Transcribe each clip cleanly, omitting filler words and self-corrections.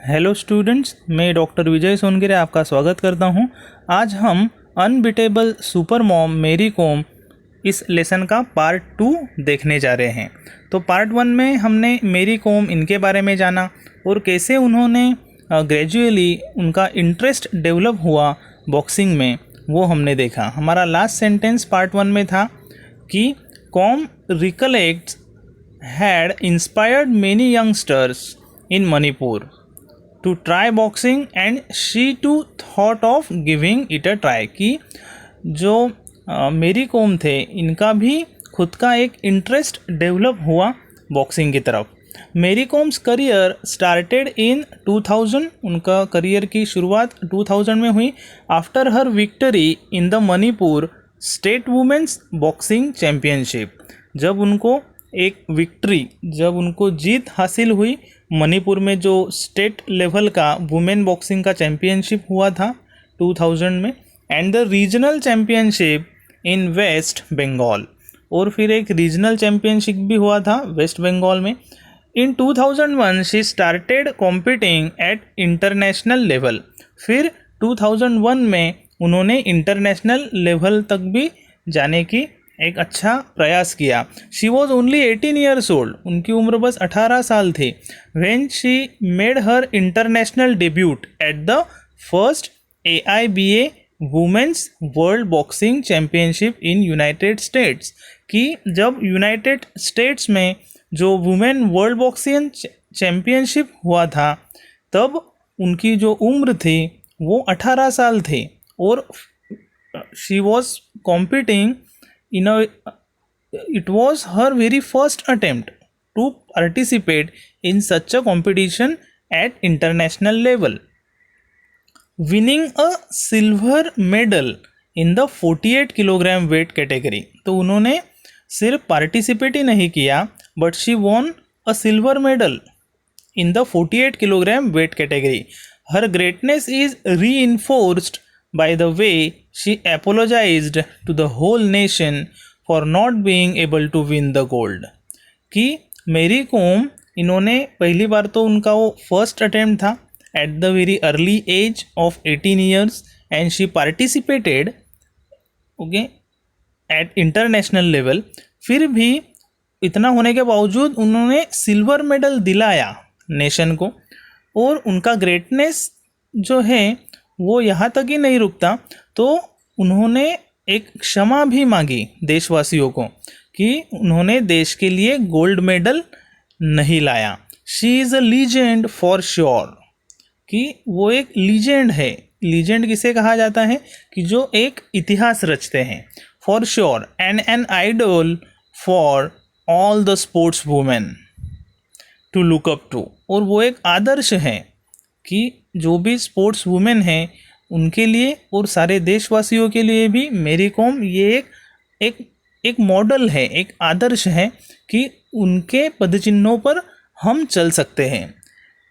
Hello students, मैं doctor विजय सोनगिरे आपका स्वागत करता हूं। आज हम अनबीटेबल सुपर मॉम मेरी कॉम इस लेसन का पार्ट 2 देखने जा रहे हैं। तो पार्ट 1 में हमने मेरी कॉम इनके बारे में जाना और कैसे उन्होंने ग्रेजुअली उनका इंटरेस्ट डेवलप हुआ बॉक्सिंग में, वो हमने देखा। हमारा लास्ट सेंटेंस पार्ट 1 में था कि com रिकलेक्ट्स had inspired many youngsters in Manipur to try boxing and she too thought of giving it a try। कि जो मेरी कॉम थे इनका भी खुद का एक इंटरेस्ट डेवलप हुआ बॉक्सिंग की तरफ। मेरी कॉम्स करियर स्टार्टेड इन 2000। उनका करियर की शुरुआत 2000 में हुई after her victory in the Manipur state women's boxing championship. जब उनको जब उनको जीत हासिल हुई मणिपुर में, जो स्टेट लेवल का वुमेन बॉक्सिंग का चैम्पियनशिप हुआ था 2000 में, and the regional championship in West Bengal, और फिर एक रीजनल चैम्पियनशिप भी हुआ था वेस्ट बंगाल में। In 2001 she started competing at international level. फिर 2001 में उन्होंने इंटरनेशनल लेवल तक भी जाने की एक अच्छा प्रयास किया। She was only 18 years old. उनकी उम्र बस 18 साल थी। When she made her international debut at the first AIBA women's world boxing championship in United States. कि जब यूनाइटेड स्टेट्स में जो वुमेन वर्ल्ड बॉक्सिंग चैम्पियनशिप हुआ था, तब उनकी जो उम्र थी वो 18 साल थी और she was competing it was her very first attempt to participate in such a competition at international level, winning a silver medal in the 48 kilogram weight category. तो उन्होंने सिर्फ पार्टिसिपेट ही नहीं किया, but she von a silver medal in the 48 kilogram weight category. Her greatness is reinforced by the way she apologized to the whole nation for not being able to win the gold। कि मेरी com, इन्होंने पहली बार तो उनका वो first attempt था at the very early age of 18 years and she participated at international level. फिर भी इतना होने के बावजूद उन्होंने सिल्वर मेडल दिलाया नेशन को, और उनका ग्रेटनेस जो है वो यहाँ तक ही नहीं रुकता, तो उन्होंने एक क्षमा भी मांगी देशवासियों को कि उन्होंने देश के लिए गोल्ड मेडल नहीं लाया। She is a legend for sure. कि वो एक लीजेंड है। लीजेंड किसे कहा जाता है? कि जो एक इतिहास रचते हैं। For sure and an idol for all the sports women to look up to. और वो एक आदर्श है कि जो भी स्पोर्ट्स वुमेन हैं उनके लिए और सारे देशवासियों के लिए भी मेरी कॉम ये एक मॉडल है, एक आदर्श है कि उनके पदचिन्हों पर हम चल सकते हैं।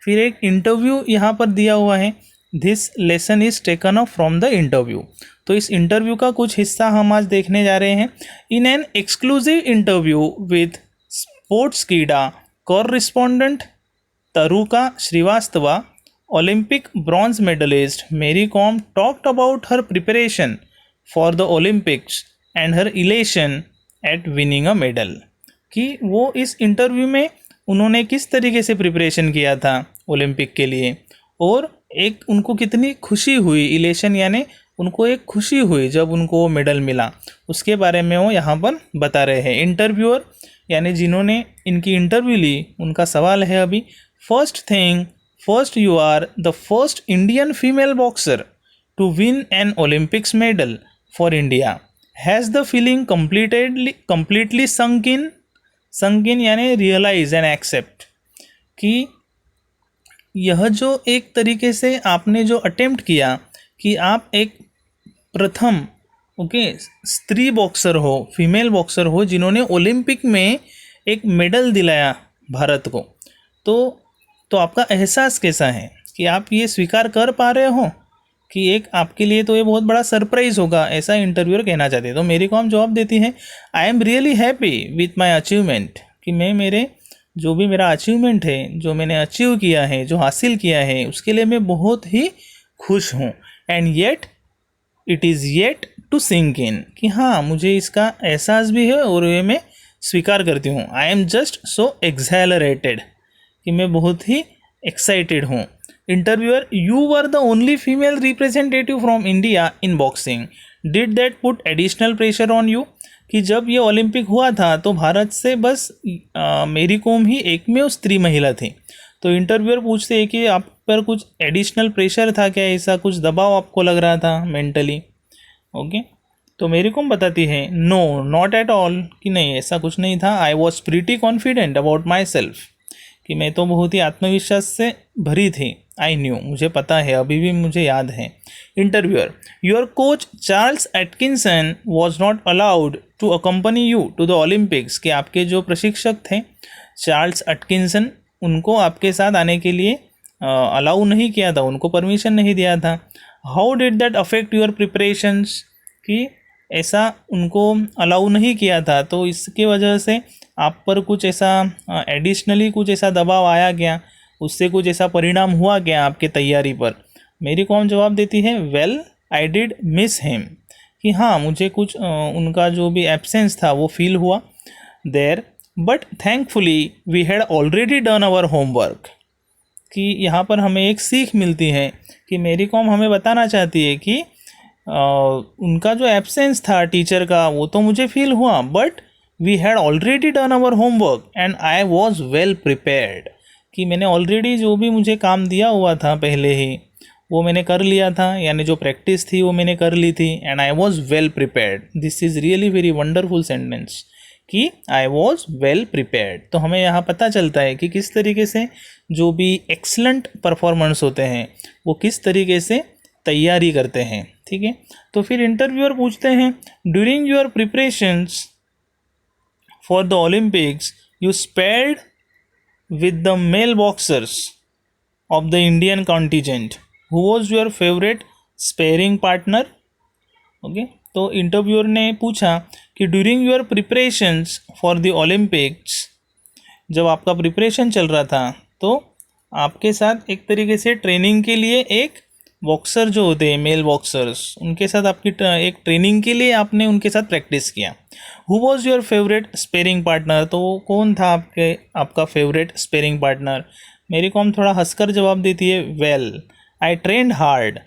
फिर एक इंटरव्यू यहाँ पर दिया हुआ है। This lesson is taken up from the interview. तो इस इंटरव्यू का कुछ हिस्सा हम आज देखने जा रहे हैं। In an exclusive interview with sports Keeda correspondent Taruka Srivastava, Olympic bronze medalist Mary Kom talked about her preparation for the Olympics and her elation at winning a medal। कि वो इस इंटरव्यू में उन्होंने किस तरीके से प्रिपरेशन किया था ओलंपिक के लिए और एक उनको कितनी खुशी हुई, इलेशन यानी उनको एक खुशी हुई जब उनको वो मेडल मिला, उसके बारे में वो यहाँ पर बता रहे हैं। इंटरव्यूअर यानी जिन्होंने इनकी इंटरव्यू ली, उनका सवाल है अभी, First, you are the first Indian female boxer to win an Olympics medal for India. Has the feeling completely sunk in? Sunk in यानी realize and accept। कि यह जो एक तरीके से आपने जो अटेम्प्ट किया कि आप एक प्रथम स्त्री बॉक्सर हो, फीमेल बॉक्सर हो, जिन्होंने ओलंपिक में एक मेडल दिलाया भारत को, तो आपका एहसास कैसा है कि आप ये स्वीकार कर पा रहे हो कि एक आपके लिए तो ये बहुत बड़ा सरप्राइज़ होगा, ऐसा इंटरव्यूअर कहना चाहते हैं। तो मेरी कॉम जवाब देती है, I am really happy with my achievement. कि मैं मेरे जो भी मेरा अचीवमेंट है, जो मैंने अचीव किया है, जो हासिल किया है, उसके लिए मैं बहुत ही खुश हूँ। And yet it is yet to sink in, कि हाँ मुझे इसका एहसास भी है और ये मैं स्वीकार करती हूँ। आई एम जस्ट सो एक्सैलरेटेड, कि मैं बहुत ही एक्साइटेड हूँ। Interviewer, you were the only female representative from India in boxing, did that put additional pressure on you, कि जब ये ओलंपिक हुआ था तो भारत से बस मेरी कोम ही एकमेव स्त्री महिला थी। तो इंटरव्यूअर पूछते हैं कि आप पर कुछ एडिशनल प्रेशर था क्या, ऐसा कुछ दबाव आपको लग रहा था मेंटली? ओके, तो मेरी कोम बताती है नो नॉट एट ऑल, कि नहीं ऐसा कुछ नहीं था। I was pretty confident about my self, कि मैं तो बहुत ही आत्मविश्वास से भरी थी। आई न्यू, मुझे पता है, अभी भी मुझे याद है। Interviewer, your coach Charles Atkinson was not allowed to accompany you to the Olympics, कि आपके जो प्रशिक्षक थे चार्ल्स एटकिंसन, उनको आपके साथ आने के लिए अलाउ नहीं किया था, उनको परमिशन नहीं दिया था। How did that affect your preparations, कि ऐसा उनको अलाउ नहीं किया था, तो इसकी वजह से आप पर कुछ ऐसा एडिशनली कुछ ऐसा दबाव आया क्या, उससे कुछ ऐसा परिणाम हुआ क्या आपके तैयारी पर? मेरी कॉम जवाब देती है well I did miss him, कि हाँ मुझे कुछ उनका जो भी एब्सेंस था वो फील हुआ there, but thankfully we had already done our homework, कि यहाँ पर हमें एक सीख मिलती है कि मेरी कॉम हमें बताना चाहती है कि उनका जो एब्सेंस था टीचर का वो तो मुझे फील हुआ, but we had already done our homework and I was well prepared, कि मैंने ऑलरेडी जो भी मुझे काम दिया हुआ था पहले ही वो मैंने कर लिया था, यानी जो प्रैक्टिस थी वो मैंने कर ली थी। And I was well prepared, this is really very wonderful sentence, कि आई वॉज वेल प्रिपेयर्ड। तो हमें यहाँ पता चलता है कि किस तरीके से जो भी एक्सलेंट परफॉर्मेंस होते हैं वो किस तरीके से तैयारी करते हैं। ठीक है, तो फिर इंटरव्यूअर पूछते हैं during your preparations for the Olympics you spared with the male boxers of the Indian contingent. Who was your favorite sparring partner? Okay, तो इंटरव्यूअर ने पूछा कि during your preparations for the Olympics, जब आपका preparation चल रहा था तो आपके साथ एक तरीके से ट्रेनिंग के लिए एक बॉक्सर जो होते हैं मेल बॉक्सर्स, उनके साथ आपकी एक ट्रेनिंग के लिए आपने उनके साथ प्रैक्टिस किया। Who was your favourite sparring partner, तो कौन था आपका favourite sparring partner? Mary Kom थोड़ा हंसकर जवाब देती है well I trained hard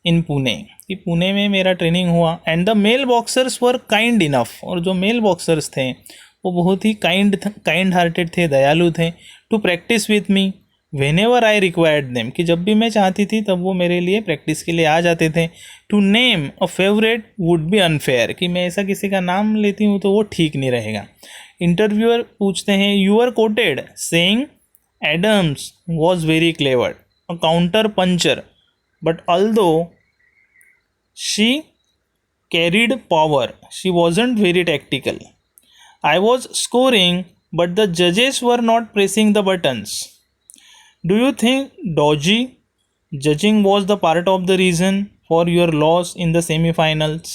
in Pune, कि पुणे में मेरा ट्रेनिंग हुआ। And the male boxers were kind enough, और जो मेल बॉक्सर्स थे वो बहुत ही काइंड हार्टेड थे, दयालु थे। To practice with me whenever I required them, कि जब भी मैं चाहती थी तब वो मेरे लिए प्रैक्टिस के लिए आ जाते थे। To name a favourite would be unfair, कि मैं ऐसा किसी का नाम लेती हूँ तो वो ठीक नहीं रहेगा। इंटरव्यूअर पूछते हैं you are quoted saying Adams was very clever a counter puncher but although she carried power she wasn't very tactical, I was scoring but the जजेस were not pressing the buttons, Do you think dodgy judging was the part of the reason for your loss in the semi-finals?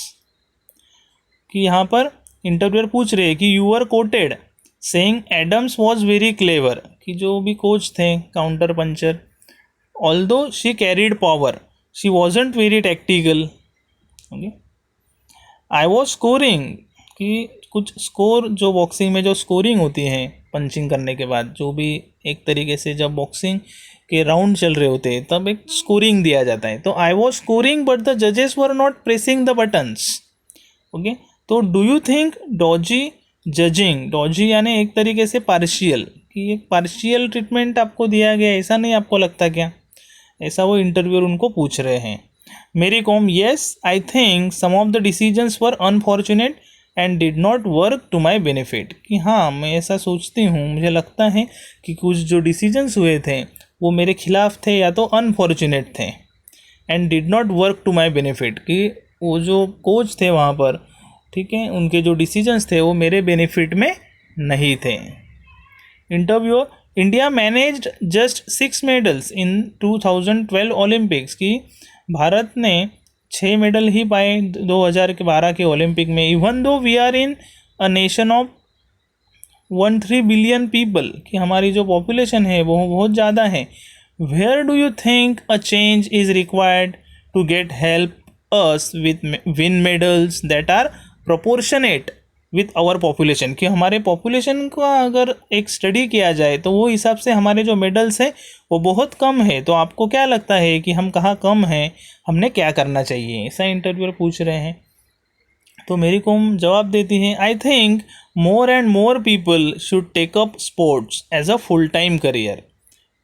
कि यहाँ पर interviewer पूछ रहे हैं कि you are quoted saying Adams was very clever, कि जो भी कोच थे counter puncher, although she carried power she wasn't very tactical. Okay, I was scoring, कि कुछ स्कोर जो बॉक्सिंग में जो स्कोरिंग होती है पंचिंग करने के बाद, जो भी एक तरीके से जब बॉक्सिंग के राउंड चल रहे होते हैं तब एक स्कोरिंग दिया जाता है, तो I was scoring but the जजेस were not pressing the buttons. Okay, तो do you think dodgy judging, dodgy यानी एक तरीके से पार्शियल, कि एक पार्शियल ट्रीटमेंट आपको दिया गया, ऐसा नहीं आपको लगता क्या? ऐसा वो इंटरव्यूअर उनको पूछ रहे हैं। Mary Kom yes I think some of the decisions were unfortunate and did not work to my benefit, कि हाँ मैं ऐसा सोचती हूँ, मुझे लगता है कि कुछ जो डिसीजंस हुए थे वो मेरे खिलाफ थे या तो अनफॉर्चुनेट थे। And did not work to my benefit, कि वो जो कोच थे वहाँ पर, ठीक है, उनके जो डिसीजंस थे वो मेरे बेनिफिट में नहीं थे। Interview, India managed just 6 medals in 2012 Olympics, की भारत ने 6 मेडल ही पाए 2012 के ओलंपिक में। Even though we are in a nation of 1.13 billion people, कि हमारी जो पॉपुलेशन है वो बहुत ज़्यादा है, where do you think a change is required to get help us with win medals that are proportionate with our population, कि हमारे पॉपुलेशन का अगर एक स्टडी किया जाए तो वो हिसाब से हमारे जो मेडल्स हैं वो बहुत कम है। तो आपको क्या लगता है कि हम कहाँ कम हैं, हमने क्या करना चाहिए, ऐसा इंटरव्यूअर पूछ रहे हैं। तो मेरी कॉम जवाब देती है, I think more and more people should take up sports as a full time career,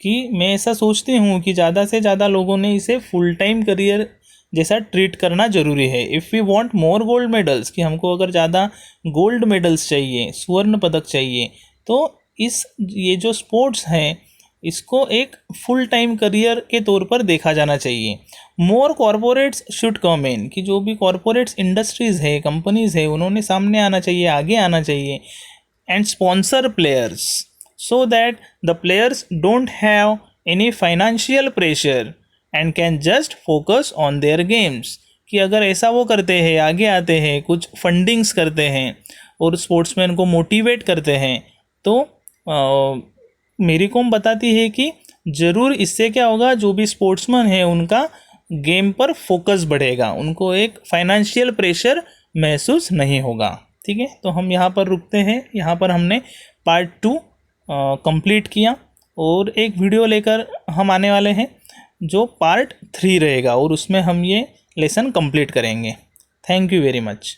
कि मैं ऐसा सोचती हूँ कि ज़्यादा से ज़्यादा लोगों ने इसे फुल टाइम करियर जैसा ट्रीट करना ज़रूरी है। If we want more gold medals, कि हमको अगर ज़्यादा गोल्ड मेडल्स चाहिए, स्वर्ण पदक चाहिए, तो ये जो स्पोर्ट्स हैं इसको एक फुल टाइम करियर के तौर पर देखा जाना चाहिए। मोर कॉरपोरेट्स शुड कम इन, कि जो भी कॉरपोरेट्स इंडस्ट्रीज़ है, कंपनीज़ है, उन्होंने सामने आना चाहिए, आगे आना चाहिए। And sponsor players so that the players don't have any financial pressure and can just focus on their games, कि अगर ऐसा वो करते हैं, आगे आते हैं, कुछ फंडिंग्स करते हैं और स्पोर्ट्समैन को मोटिवेट करते हैं, तो मेरी कॉम बताती है कि ज़रूर इससे क्या होगा, जो भी स्पोर्ट्समैन है उनका गेम पर फोकस बढ़ेगा, उनको एक फाइनेंशियल प्रेशर महसूस नहीं होगा। ठीक है, तो हम यहाँ पर रुकते हैं। यहाँ पर हमने पार्ट 2 कंप्लीट किया और एक वीडियो लेकर हम आने वाले हैं जो पार्ट 3 रहेगा और उसमें हम ये लेसन कंप्लीट करेंगे। Thank you very much.